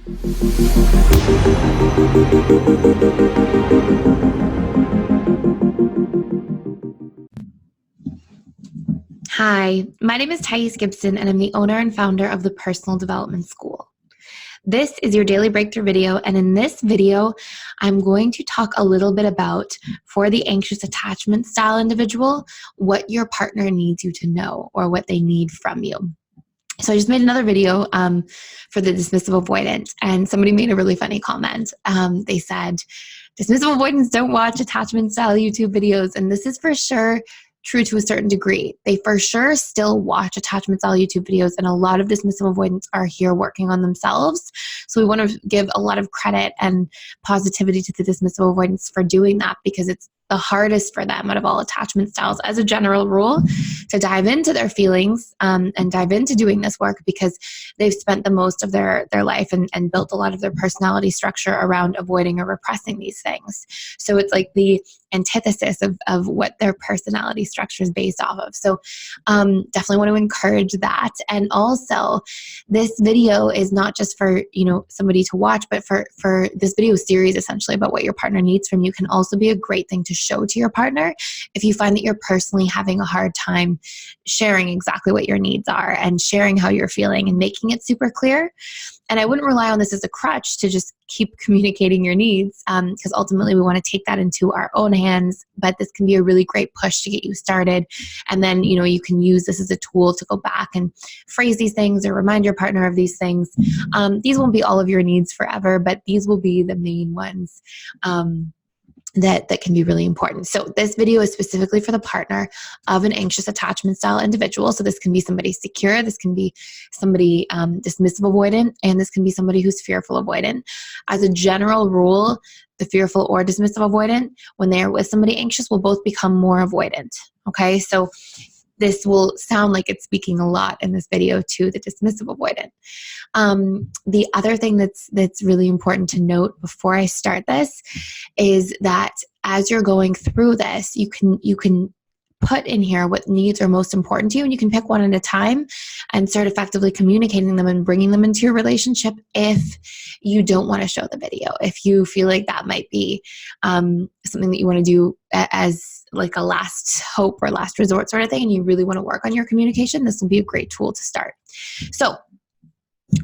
Hi, my name is Gibson, and I'm the owner and founder of the Personal Development School. This is your daily breakthrough video, and in this video, I'm going to talk a little bit about, for the anxious attachment style individual, what your partner needs you to know or what they need from you. So I just made another video for the dismissive avoidant, and somebody made a really funny comment. They said, dismissive avoidants don't watch attachment style YouTube videos, and this is for sure true to a certain degree. They for sure still watch attachment style YouTube videos, and a lot of dismissive avoidants are here working on themselves. So we want to give a lot of credit and positivity to the dismissive avoidants for doing that, because it's the hardest for them out of all attachment styles, as a general rule, to dive into their feelings and dive into doing this work, because they've spent the most of their life and built a lot of their personality structure around avoiding or repressing these things. So it's like the antithesis of what their personality structure is based off of. So definitely want to encourage that. And also, this video is not just for somebody to watch, but for this video series essentially about what your partner needs from you can also be a great thing to show to your partner if you find that you're personally having a hard time sharing exactly what your needs are and sharing how you're feeling and making it super clear. And I wouldn't rely on this as a crutch to just keep communicating your needs, because ultimately we want to take that into our own hands, but this can be a really great push to get you started. And then, you can use this as a tool to go back and phrase these things or remind your partner of these things. These won't be all of your needs forever, but these will be the main ones that can be really important. So this video is specifically for the partner of an anxious attachment style individual. So this can be somebody secure, this can be somebody dismissive avoidant, and this can be somebody who's fearful avoidant. As a general rule, the fearful or dismissive avoidant, when they are with somebody anxious, will both become more avoidant. Okay, so this will sound like it's speaking a lot in this video to the dismissive avoidant. The other thing that's really important to note before I start this is that as you're going through this, you can put in here what needs are most important to you, and you can pick one at a time and start effectively communicating them and bringing them into your relationship if you don't want to show the video. If you feel like that might be something that you want to do as like a last hope or last resort sort of thing, and you really want to work on your communication, this will be a great tool to start. So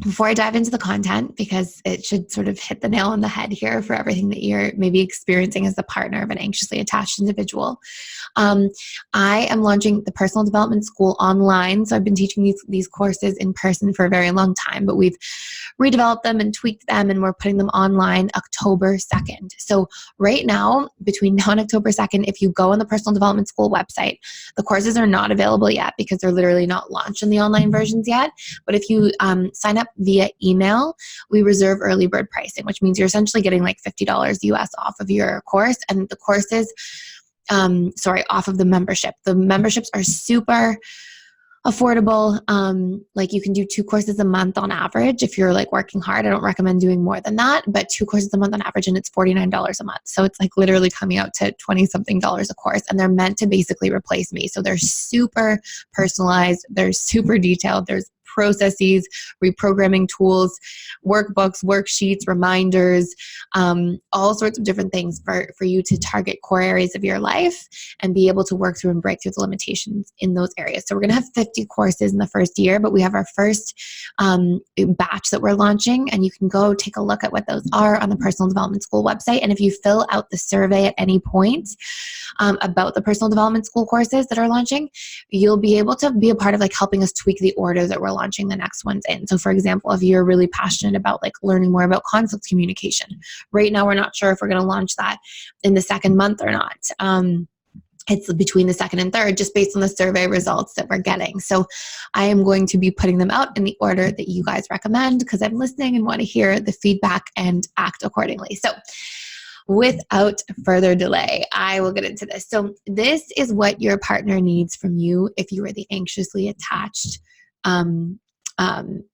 before I dive into the content, because it should sort of hit the nail on the head here for everything that you're maybe experiencing as the partner of an anxiously attached individual, I am launching the Personal Development School online. So I've been teaching these courses in person for a very long time, but we've redeveloped them and tweaked them, and we're putting them online October 2nd. So right now, between now and October 2nd, if you go on the Personal Development School website, the courses are not available yet because they're literally not launched in the online versions yet. But if you sign up via email, we reserve early bird pricing, which means you're essentially getting like $50 US off of your course, and the courses, off of the membership. The memberships are super affordable. Like you can do 2 courses a month on average if you're like working hard. I don't recommend doing more than that, but 2 courses a month on average, and it's $49 a month. So it's like literally coming out to $20-something a course, and they're meant to basically replace me. So they're super personalized. They're super detailed. There's processes, reprogramming tools, workbooks, worksheets, reminders, all sorts of different things for you to target core areas of your life and be able to work through and break through the limitations in those areas. So we're going to have 50 courses in the first year, but we have our first batch that we're launching, and you can go take a look at what those are on the Personal Development School website. And if you fill out the survey at any point about the Personal Development School courses that are launching, you'll be able to be a part of like helping us tweak the order that we're launching the next ones in. So for example, if you're really passionate about like learning more about conflict communication, right now we're not sure if we're going to launch that in the second month or not. It's between the second and third, just based on the survey results that we're getting. So I am going to be putting them out in the order that you guys recommend, because I'm listening and want to hear the feedback and act accordingly. So without further delay, I will get into this. So this is what your partner needs from you if you are the anxiously attached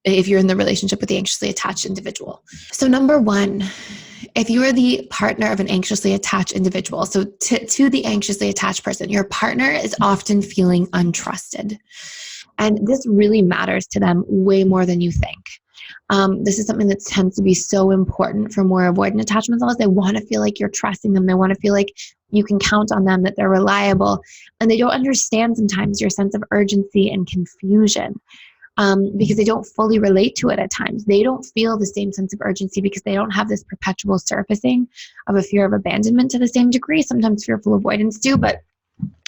if you're in the relationship with the anxiously attached individual. So number one, if you are the partner of an anxiously attached individual, so to the anxiously attached person, your partner is often feeling untrusted. And this really matters to them way more than you think. This is something that tends to be so important for more avoidant attachment styles. They want to feel like you're trusting them. They want to feel like you can count on them, that they're reliable. And they don't understand sometimes your sense of urgency and confusion, because they don't fully relate to it at times. They don't feel the same sense of urgency because they don't have this perpetual surfacing of a fear of abandonment to the same degree. Sometimes fearful avoidance do, but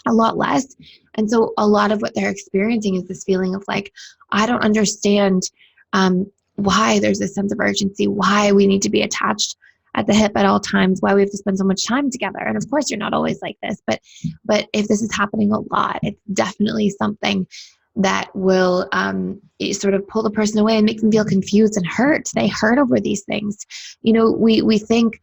a lot less. And so a lot of what they're experiencing is this feeling of like, I don't understand why there's this sense of urgency, why we need to be attached at the hip at all times, why we have to spend so much time together. And of course, you're not always like this, but if this is happening a lot, it's definitely something that will sort of pull the person away and make them feel confused and hurt. They hurt over these things. You know, we think,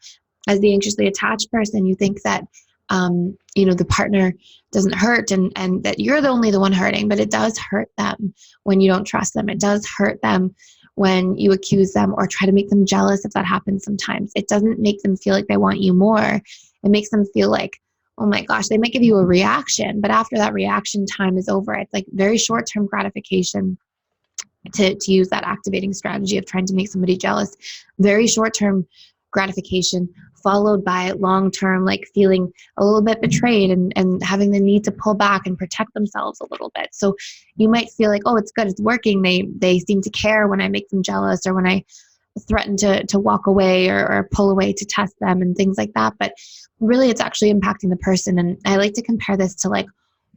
as the anxiously attached person, you think that the partner doesn't hurt and that you're the only the one hurting, but it does hurt them when you don't trust them. It does hurt them when you accuse them or try to make them jealous, if that happens sometimes. It doesn't make them feel like they want you more. It makes them feel like, oh my gosh, they might give you a reaction, but after that reaction time is over, it's like very short-term gratification, to use that activating strategy of trying to make somebody jealous. Very short-term gratification followed by long-term, like feeling a little bit betrayed and having the need to pull back and protect themselves a little bit. So you might feel like, oh, it's good, it's working. They seem to care when I make them jealous or when I threaten to walk away or pull away to test them and things like that. But really it's actually impacting the person. And I like to compare this to like,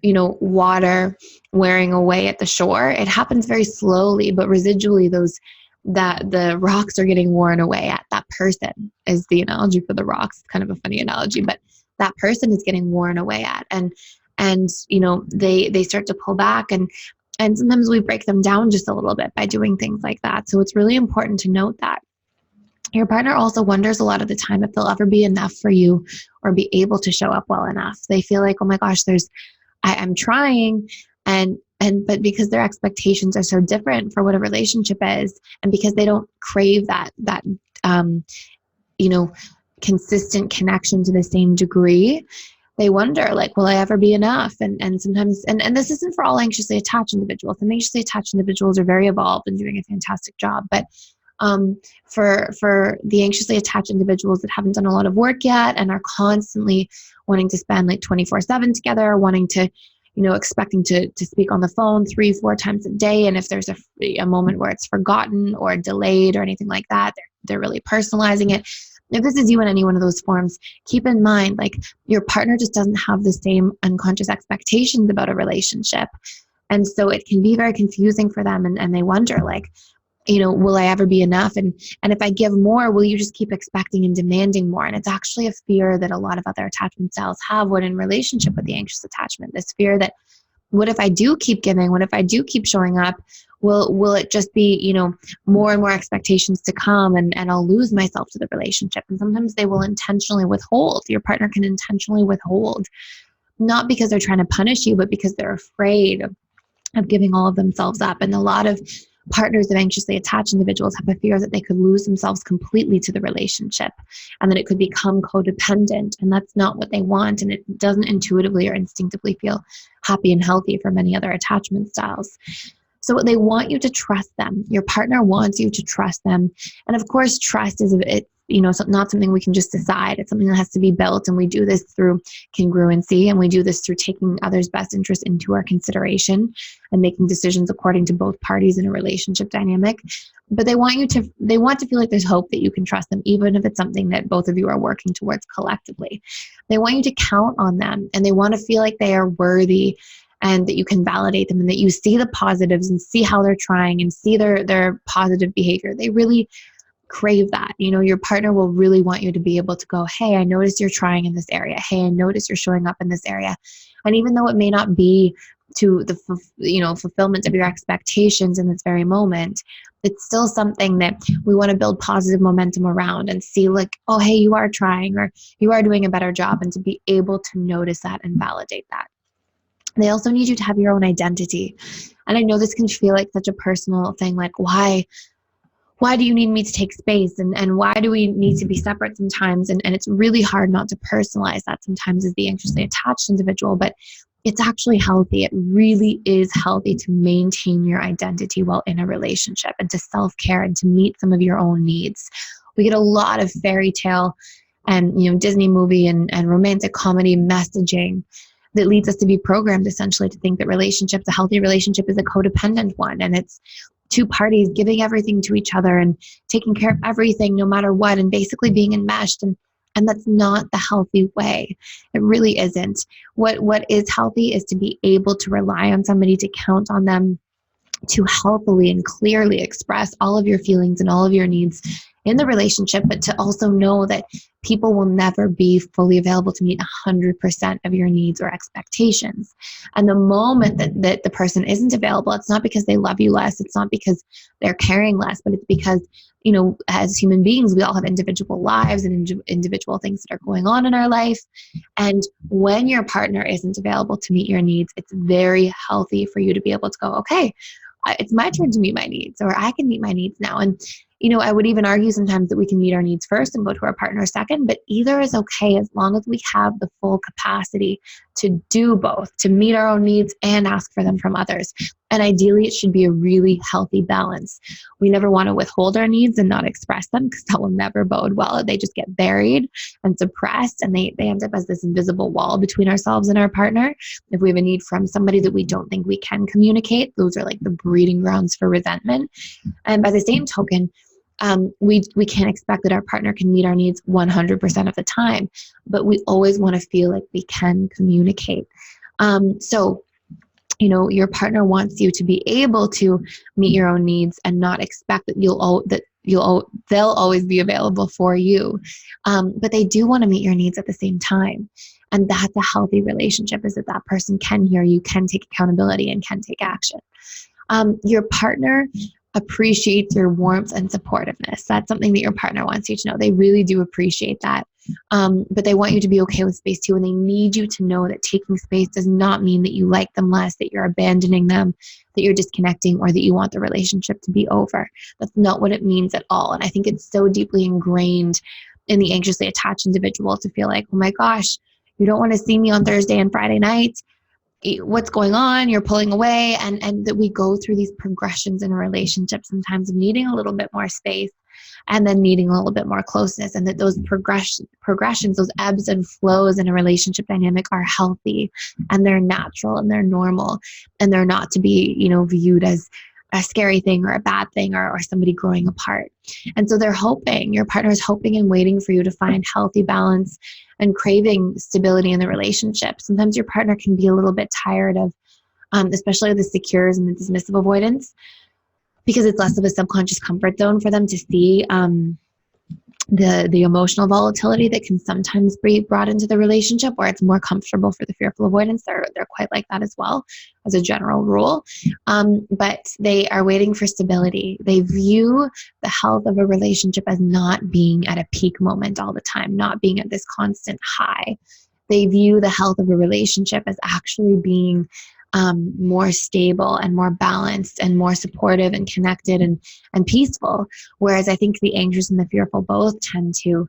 water wearing away at the shore. It happens very slowly, but residually that the rocks are getting worn away at. That person is the analogy for the rocks. It's kind of a funny analogy, but that person is getting worn away at. And they start to pull back and sometimes we break them down just a little bit by doing things like that. So it's really important to note that your partner also wonders a lot of the time if they'll ever be enough for you or be able to show up well enough. They feel like, oh my gosh, I'm trying, but because their expectations are so different for what a relationship is, and because they don't crave that consistent connection to the same degree, they wonder, like, will I ever be enough? And sometimes, and this isn't for all anxiously attached individuals. Some anxiously attached individuals are very evolved and doing a fantastic job, but for the anxiously attached individuals that haven't done a lot of work yet and are constantly wanting to spend like 24/7 together, wanting to, expecting to speak on the phone 3-4 times a day. And if there's a moment where it's forgotten or delayed or anything like that, they're really personalizing it. If this is you in any one of those forms, keep in mind, like, your partner just doesn't have the same unconscious expectations about a relationship. And so it can be very confusing for them. And they wonder, like, will I ever be enough? And if I give more, will you just keep expecting and demanding more? And it's actually a fear that a lot of other attachment styles have when in relationship with the anxious attachment. This fear that, what if I do keep giving? What if I do keep showing up? Will it just be, more and more expectations to come and I'll lose myself to the relationship? And sometimes they will intentionally withhold. Your partner can intentionally withhold, not because they're trying to punish you, but because they're afraid of giving all of themselves up. And a lot of partners of anxiously attached individuals have a fear that they could lose themselves completely to the relationship and that it could become codependent. And that's not what they want. And it doesn't intuitively or instinctively feel happy and healthy for many other attachment styles. So they want you to trust them. Your partner wants you to trust them. And of course, trust is not something we can just decide. It's something that has to be built. And we do this through congruency. And we do this through taking others' best interests into our consideration and making decisions according to both parties in a relationship dynamic. But they want to feel like there's hope that you can trust them, even if it's something that both of you are working towards collectively. They want you to count on them, and they want to feel like they are worthy and that you can validate them and that you see the positives and see how they're trying and see their positive behavior. They really crave that. Your partner will really want you to be able to go, hey, I noticed you're trying in this area. Hey, I noticed you're showing up in this area. And even though it may not be to the fulfillment of your expectations in this very moment, it's still something that we want to build positive momentum around and see, like, oh, hey, you are trying, or you are doing a better job, and to be able to notice that and validate that. They also need you to have your own identity. And I know this can feel like such a personal thing, like, why do you need me to take space? And why do we need to be separate sometimes? And it's really hard not to personalize that sometimes as the anxiously attached individual. But it's actually healthy. It really is healthy to maintain your identity while in a relationship, and to self-care and to meet some of your own needs. We get a lot of fairy tale and, Disney movie and romantic comedy messaging that leads us to be programmed essentially to think that a healthy relationship is a codependent one. And it's two parties giving everything to each other and taking care of everything no matter what, and basically being enmeshed. And that's not the healthy way. It really isn't. What is healthy is to be able to rely on somebody, to count on them, to healthily and clearly express all of your feelings and all of your needs in the relationship, but to also know that people will never be fully available to meet 100% of your needs or expectations. And the moment that the person isn't available, it's not because they love you less, it's not because they're caring less, but it's because, as human beings, we all have individual lives and individual things that are going on in our life. And when your partner isn't available to meet your needs, it's very healthy for you to be able to go, okay, it's my turn to meet my needs, or I can meet my needs now. And, I would even argue sometimes that we can meet our needs first and go to our partner second, but either is okay as long as we have the full capacity to do both, to meet our own needs and ask for them from others. And ideally, it should be a really healthy balance. We never want to withhold our needs and not express them, because that will never bode well. They just get buried and suppressed, and they end up as this invisible wall between ourselves and our partner. If we have a need from somebody that we don't think we can communicate, those are like the breeding grounds for resentment. And by the same token, we can't expect that our partner can meet our needs 100% of the time, but we always want to feel like we can communicate. So your partner wants you to be able to meet your own needs and not expect that they'll always be available for you. But they do want to meet your needs at the same time. And that's a healthy relationship, is that person can hear you, can take accountability, and can take action. Your partner appreciates your warmth and supportiveness. That's something that your partner wants you to know. They really do appreciate that. But they want you to be okay with space too. And they need you to know that taking space does not mean that you like them less, that you're abandoning them, that you're disconnecting, or that you want the relationship to be over. That's not what it means at all. And I think it's so deeply ingrained in the anxiously attached individual to feel like, oh my gosh, you don't want to see me on Thursday and Friday nights. What's going on? You're pulling away. And that we go through these progressions in a relationship, sometimes of needing a little bit more space and then needing a little bit more closeness. And that those progressions, those ebbs and flows in a relationship dynamic are healthy, and they're natural, and they're normal, and they're not to be, viewed as a scary thing or a bad thing, or somebody growing apart. And so your partner is hoping and waiting for you to find healthy balance and craving stability in the relationship. Sometimes your partner can be a little bit tired of, especially the secures and the dismissive avoidance, because it's less of a subconscious comfort zone for them to see the emotional volatility that can sometimes be brought into the relationship, where it's more comfortable for the fearful avoidance. They're quite like that as well, as a general rule. But they are waiting for stability. They view the health of a relationship as not being at a peak moment all the time, not being at this constant high. They view the health of a relationship as actually being more stable and more balanced and more supportive and connected and peaceful. Whereas I think the anxious and the fearful both tend to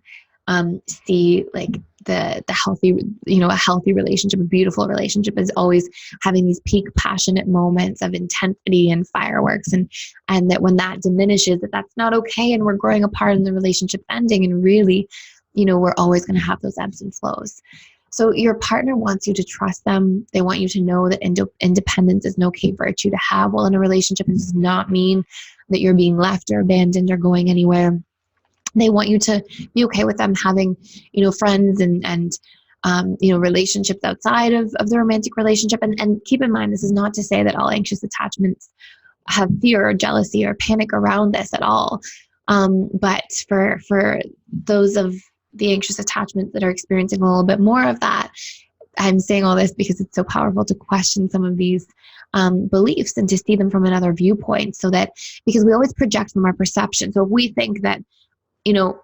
see like the healthy, a healthy relationship, a beautiful relationship is always having these peak passionate moments of intensity and fireworks, and that when that diminishes, that's not okay, and we're growing apart and the relationship's ending, and really, we're always going to have those ebbs and flows. So your partner wants you to trust them. They want you to know that independence is an okay virtue to have while in a relationship. It does not mean that you're being left or abandoned or going anywhere. They want you to be okay with them having, friends and relationships outside of the romantic relationship. And keep in mind, this is not to say that all anxious attachments have fear or jealousy or panic around this at all. But for those of the anxious attachments that are experiencing a little bit more of that, I'm saying all this because it's so powerful to question some of these beliefs and to see them from another viewpoint, so that, because we always project from our perception. So if we think that,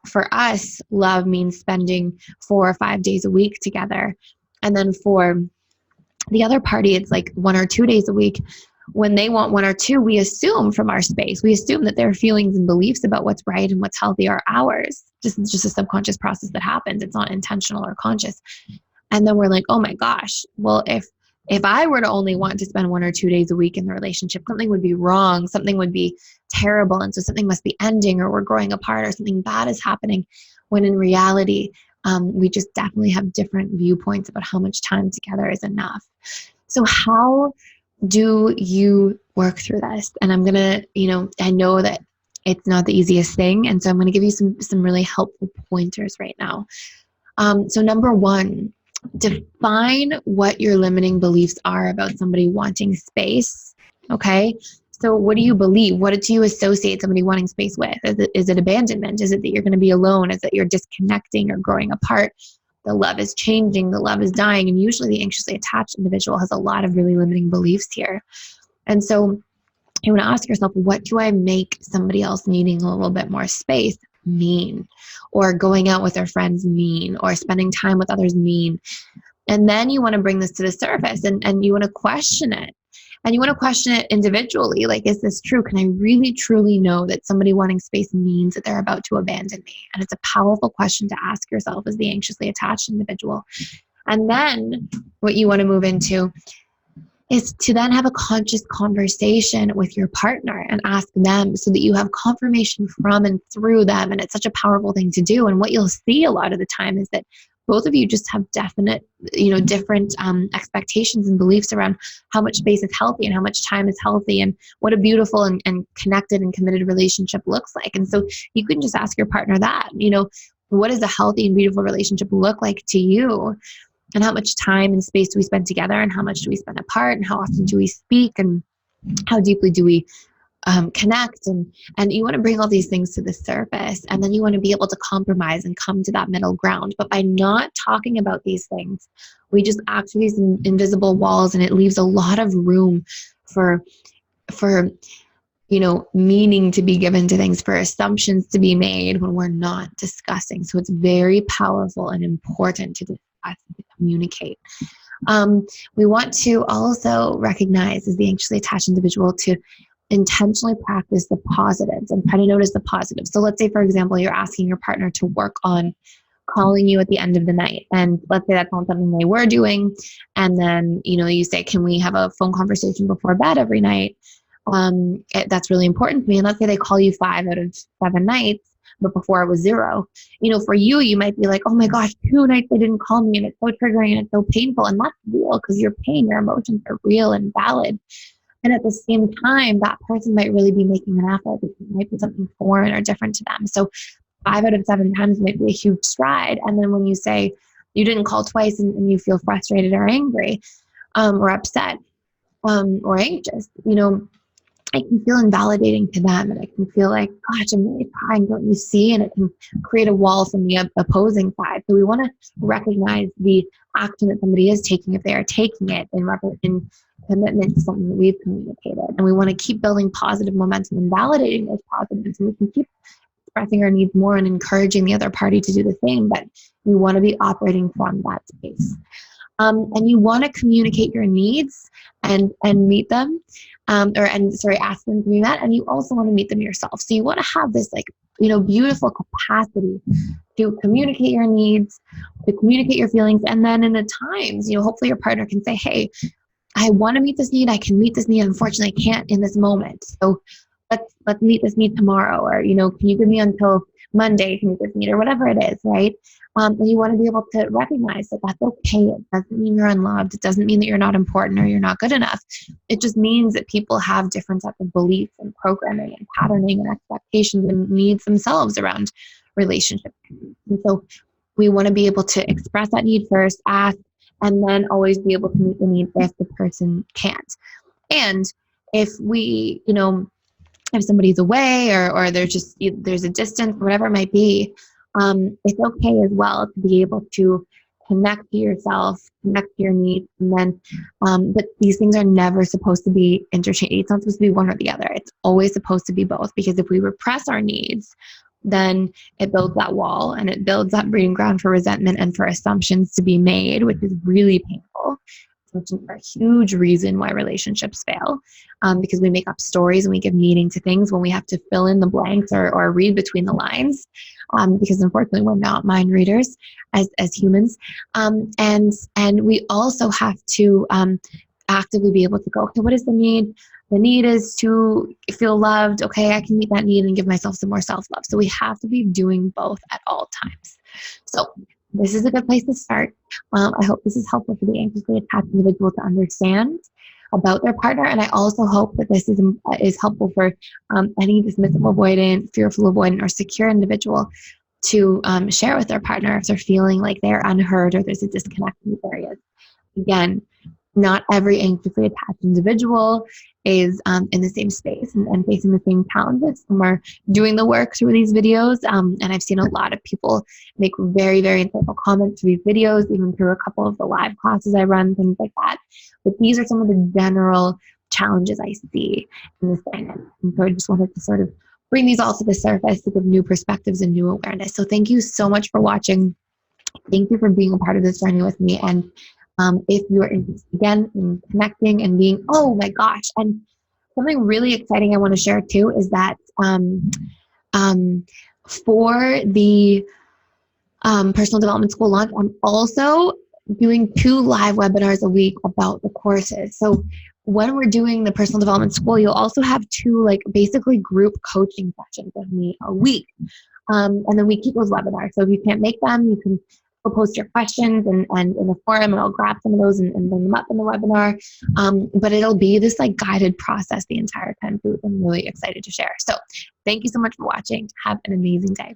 for us, love means spending 4 or 5 days a week together, and then for the other party, it's like 1 or 2 days a week. When they want 1 or 2, we assume from our space, we assume that their feelings and beliefs about what's right and what's healthy are ours. It's just a subconscious process that happens. It's not intentional or conscious. And then we're like, oh my gosh, well, if if I were to only want to spend 1 or 2 days a week in the relationship, something would be wrong, something would be terrible. And so something must be ending, or we're growing apart, or something bad is happening. When in reality, we just definitely have different viewpoints about how much time together is enough. So how do you work through this? And I'm going to, I know that it's not the easiest thing. And so I'm going to give you some really helpful pointers right now. So number one, define what your limiting beliefs are about somebody wanting space. Okay. So what do you believe? What do you associate somebody wanting space with? Is it abandonment? Is it that you're going to be alone? Is it you're disconnecting or growing apart? The love is changing, the love is dying. And usually the anxiously attached individual has a lot of really limiting beliefs here. And so you want to ask yourself, what do I make somebody else needing a little bit more space mean? Or going out with their friends mean? Or spending time with others mean? And then you want to bring this to the surface, and you want to question it. And you want to question it individually. Like, is this true? Can I really, truly know that somebody wanting space means that they're about to abandon me? And it's a powerful question to ask yourself as the anxiously attached individual. And then what you want to move into is to then have a conscious conversation with your partner and ask them, so that you have confirmation from and through them. And it's such a powerful thing to do. And what you'll see a lot of the time is that both of you just have definite, different expectations and beliefs around how much space is healthy and how much time is healthy and what a beautiful and connected and committed relationship looks like. And so you can just ask your partner that, what does a healthy and beautiful relationship look like to you? And how much time and space do we spend together, and how much do we spend apart, and how often do we speak, and how deeply do we connect? And you want to bring all these things to the surface, and then you want to be able to compromise and come to that middle ground. But by not talking about these things, we just act these invisible walls, and it leaves a lot of room for meaning to be given to things, for assumptions to be made when we're not discussing. So it's very powerful and important to discuss and to communicate. We want to also recognize, as the anxiously attached individual, to intentionally practice the positives and try to notice the positives. So let's say, for example, you're asking your partner to work on calling you at the end of the night. And let's say that's not something they were doing. And then, you say, can we have a phone conversation before bed every night? That's really important to me. And let's say they call you 5 out of 7 nights, but before it was 0. For you might be like, oh my gosh, 2 nights they didn't call me, and it's so triggering and it's so painful. And that's real, because your pain, your emotions are real and valid. And at the same time, that person might really be making an effort, because it might be something foreign or different to them. So 5 out of 7 times might be a huge stride. And then when you say you didn't call twice and you feel frustrated or angry, or upset, or anxious, it can feel invalidating to them, and it can feel like, gosh, I'm really trying, don't you see? And it can create a wall from the opposing side. So we want to recognize the action that somebody is taking, if they are taking it in commitment to something that we've communicated. And we want to keep building positive momentum and validating those positives. And we can keep expressing our needs more and encouraging the other party to do the same, but we want to be operating from that space. And you want to communicate your needs and meet them, ask them to be met. And you also want to meet them yourself. So you want to have this beautiful capacity to communicate your needs, to communicate your feelings. And then in the times, hopefully your partner can say, hey, I want to meet this need. I can meet this need. Unfortunately, I can't in this moment. So let's meet this need tomorrow. Or, can you give me until Monday to meet this need, or whatever it is, right? And you want to be able to recognize that that's okay. It doesn't mean you're unloved. It doesn't mean that you're not important or you're not good enough. It just means that people have different types of beliefs and programming and patterning and expectations and needs themselves around relationships. And so we want to be able to express that need first, ask, and then always be able to meet the need if the person can't. And if we, if somebody's away or there's a distance, whatever it might be, it's okay as well to be able to connect to yourself, connect to your needs. And then, but these things are never supposed to be interchanged. It's not supposed to be one or the other. It's always supposed to be both, because if we repress our needs, then it builds that wall, and it builds that breeding ground for resentment and for assumptions to be made, which is really painful. which is a huge reason why relationships fail, because we make up stories and we give meaning to things when we have to fill in the blanks or read between the lines, because unfortunately we're not mind readers as humans. And we also have to actively be able to go, okay, what is the need? The need is to feel loved. Okay, I can meet that need and give myself some more self-love. So we have to be doing both at all times. So this is a good place to start. I hope this is helpful for the anxiously attached individual to understand about their partner. And I also hope that this is helpful for any dismissive avoidant, fearful avoidant, or secure individual to share with their partner if they're feeling like they're unheard or there's a disconnect in these areas. Again, not every anxiously attached individual is in the same space and facing the same challenges. And we're doing the work through these videos. And I've seen a lot of people make very, very insightful comments through these videos, even through a couple of the live classes I run, things like that. But these are some of the general challenges I see in this dynamic. And so I just wanted to sort of bring these all to the surface to give new perspectives and new awareness. So thank you so much for watching. Thank you for being a part of this journey with me. And if you are interested again in connecting and being, oh my gosh, and something really exciting I want to share too is that for the personal development school launch, I'm also doing 2 live webinars a week about the courses. So when we're doing the personal development school, you'll also have 2 like basically group coaching sessions with me a week. And then we keep those webinars. So if you can't make them, you can post your questions and in the forum, and I'll grab some of those and bring them up in the webinar. But it'll be this like guided process the entire time too. I'm really excited to share. So thank you so much for watching. Have an amazing day.